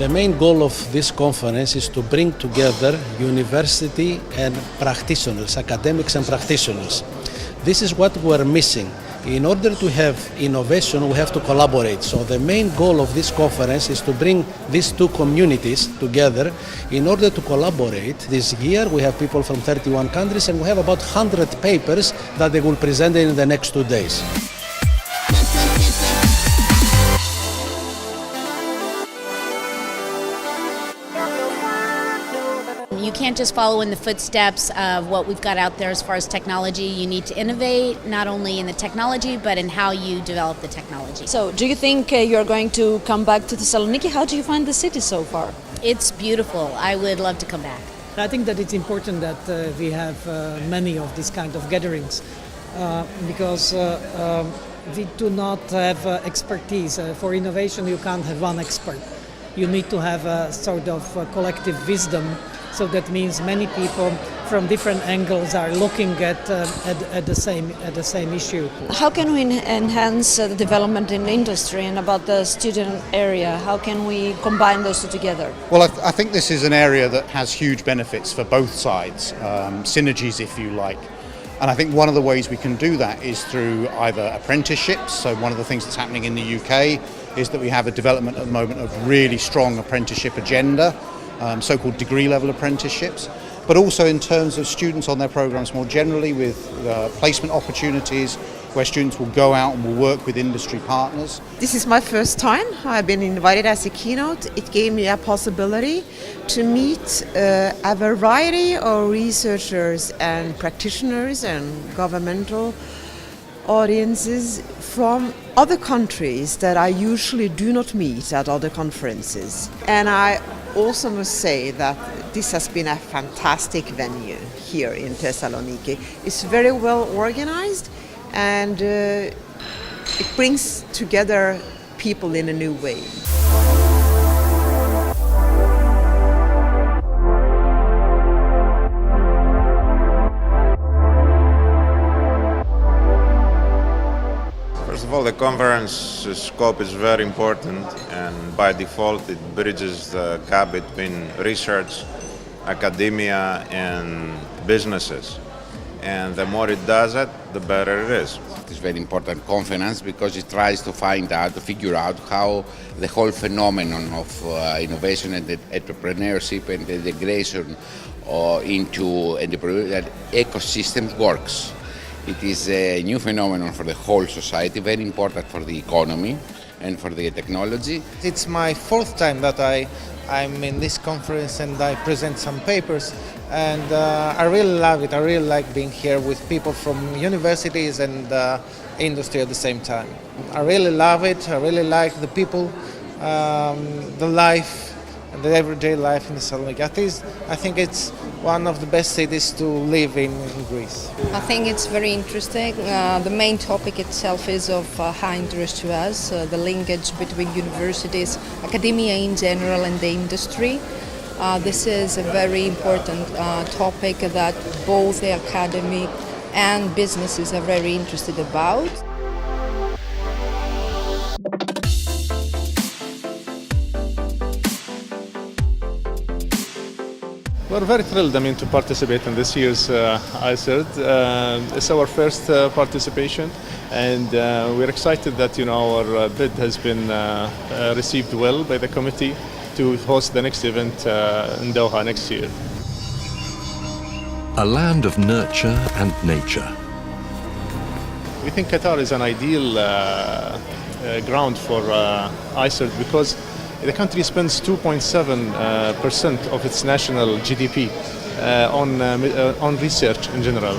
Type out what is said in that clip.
The main goal of this conference is to bring together university and practitioners, academics and practitioners. This is what we're missing. In order to have innovation, we have to collaborate. So the main goal of this conference is to bring these two communities together in order to collaborate. This year we have people from 31 countries and we have about 100 papers that they will present in the next 2 days. You can't just follow in the footsteps of what we've got out there as far as technology. You need to innovate not only in the technology but in how you develop the technology. So do you think you're going to come back to Thessaloniki? How do you find the city so far? It's beautiful. I would love to come back. I think that it's important that we have many of these kind of gatherings because we do not have expertise. For innovation you can't have one expert. You need to have a sort of collective wisdom. So that means many people from different angles are looking at the same issue. How can we enhance the development in industry and about the student area? How can we combine those two together? Well, I think this is an area that has huge benefits for both sides, synergies if you like. And I think one of the ways we can do that is through either apprenticeships. So one of the things that's happening in the UK is that we have a development at the moment of really strong apprenticeship agenda. So-called degree-level apprenticeships, but also in terms of students on their programs more generally with placement opportunities where students will go out and will work with industry partners. This is my first time. I've been invited as a keynote. It gave me a possibility to meet a variety of researchers and practitioners and governmental audiences from other countries that I usually do not meet at other conferences. And I also must say that this has been a fantastic venue here in Thessaloniki. It's very well organized and it brings together people in a new way. First of all, the conference scope is very important, and by default it bridges the gap between research, academia and businesses. And the more it does it, the better it is. It's a very important conference because it tries to figure out how the whole phenomenon of innovation and entrepreneurship and integration into entrepreneurial ecosystems works. It is a new phenomenon for the whole society, very important for the economy and for the technology. It's my fourth time that I'm in this conference and I present some papers, and I really love it. I really like being here with people from universities and industry at the same time. I really love it. I really like the people, the life, the everyday life in Thessaloniki. I think it's one of the best cities to live in Greece. I think it's very interesting. The main topic itself is of high interest to us, the linkage between universities, academia in general and the industry. This is a very important topic that both the academy and businesses are very interested about. We're very thrilled, to participate in this year's ICEIRD. It's our first participation, and we're excited that our bid has been received well by the committee to host the next event in Doha next year. A land of nurture and nature. We think Qatar is an ideal ground for ICEIRD because the country spends 2.7% of its national GDP on research in general.